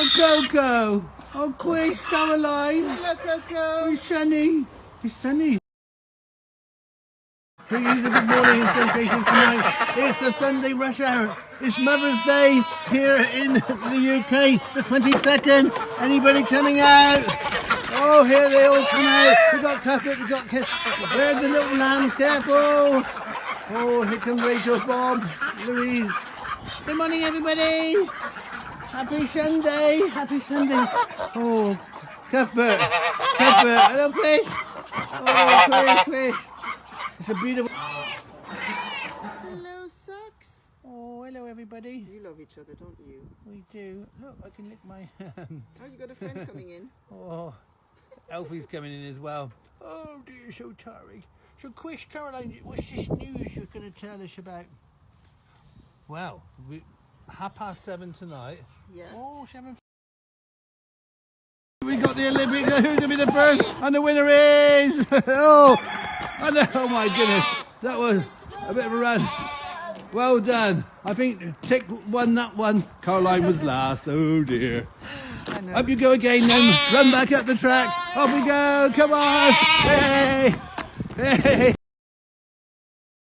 Oh, Coco. Oh, quick, Caroline. Hello, Coco. It's sunny. It's sunny. Please, a good morning in some cases tonight. It's the Sunday rush hour. It's Mother's Day here in the UK, the 22nd. Anybody coming out? Oh, here they all come out. We got Cuthbert, we got Kiss. Where's the little lambs? Careful. Oh, here come Rachel, Bob, Louise. Good morning, everybody. Happy Sunday. Happy Sunday. Oh, Cuthbert. Hello, Chris. Oh, Chris. It's a beautiful... Hello, Socks. Oh, hello, everybody. You love each other, don't you? We do. Look, I can lick my... Oh, you got a friend coming in. Oh, Alfie's coming in as well. Oh, dear, so tiring. So, Quish, Caroline, what's this news you're going to tell us about? Well, 7:30 tonight. Yes. Oh, 7. We got the Olympics. Who's going to be the first? And the winner is... oh my goodness. That was a bit of a run. Well done. I think Tick won that one. Caroline was last. Oh, dear. Up you go again then. Run back up the track. Off we go. Come on. Hey. Hey.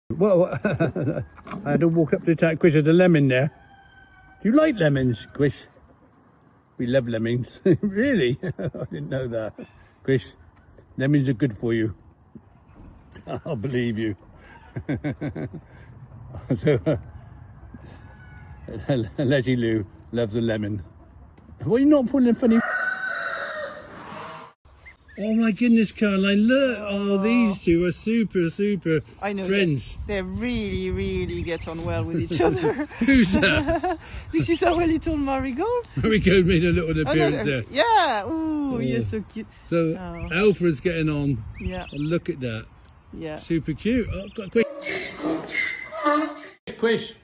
Well, I had to walk up to the track. Quish, there's a lemon there. Do you like lemons, Quish? We love lemons. Really? I didn't know that. Quish, lemons are good for you. I'll believe you. So, Letty Lou loves a lemon. Well, you're not pulling funny. Oh my goodness, Caroline, look. Oh, these two are super I know friends. They really get on well with each other. Who's that? This is our little Marigold. Marigold made a little appearance there. Yeah. Ooh, you're so cute. So, Alfred's getting on. Yeah. Oh, look at that. Yeah. Super cute. Oh, quick. Quish,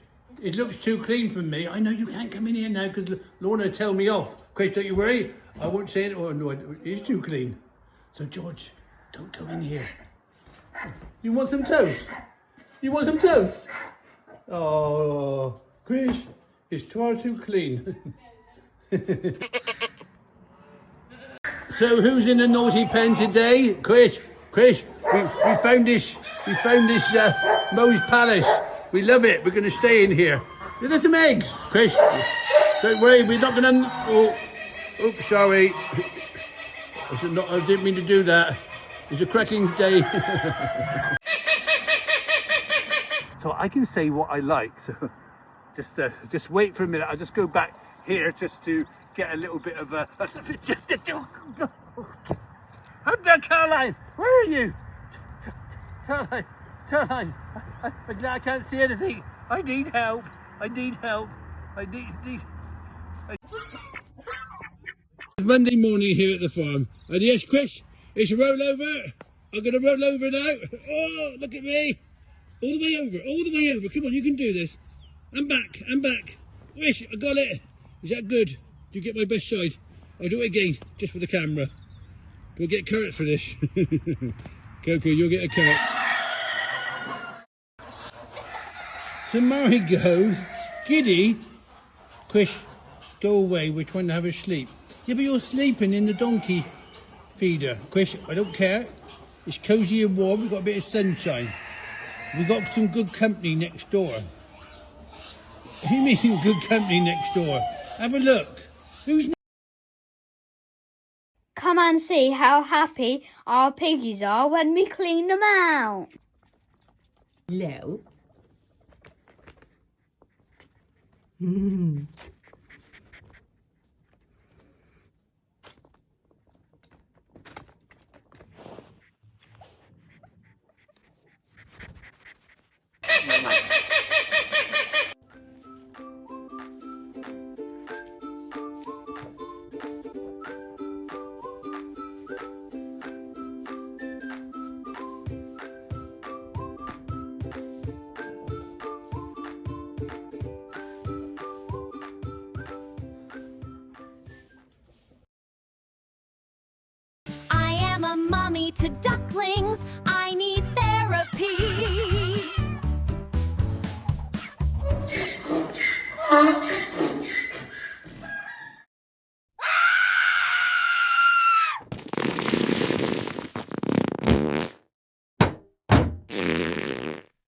it looks too clean for me. I know you can't come in here now because Lorna will tell me off. Quish, don't you worry. I won't say it. Oh, no, it is too clean. So, George, don't come in here. You want some toast? You want some toast? Oh, Quish, it's far too clean. So, who's in the naughty pen today? Quish, we found this Moe's Palace. We love it. We're going to stay in here. There's some eggs. Quish, don't worry. We're not going to... Oh, oops, sorry. I didn't mean to do that. It's a cracking day. So I can say what I like. So just wait for a minute. I'll just go back here just to get a little bit of a... Caroline, where are you? Caroline, I can't see anything. I need help. It's Monday morning here at the farm. And yes, Chris, it's a rollover. I'm going to roll over now. Oh, look at me. All the way over. Come on, you can do this. I'm back. Chris, I got it. Is that good? Do you get my best side? I'll do it again, just for the camera. We'll get carrots for this. Coco, you'll get a carrot. So Marigold, Giddy, Quish, go away, we're trying to have a sleep. Yeah, but you're sleeping in the donkey feeder. Quish, I don't care. It's cosy and warm, we've got a bit of sunshine. We've got some good company next door. What do you mean good company next door? Have a look. Who's next? Come and see how happy our piggies are when we clean them out. Hello. I'm a mommy to ducklings. I need therapy.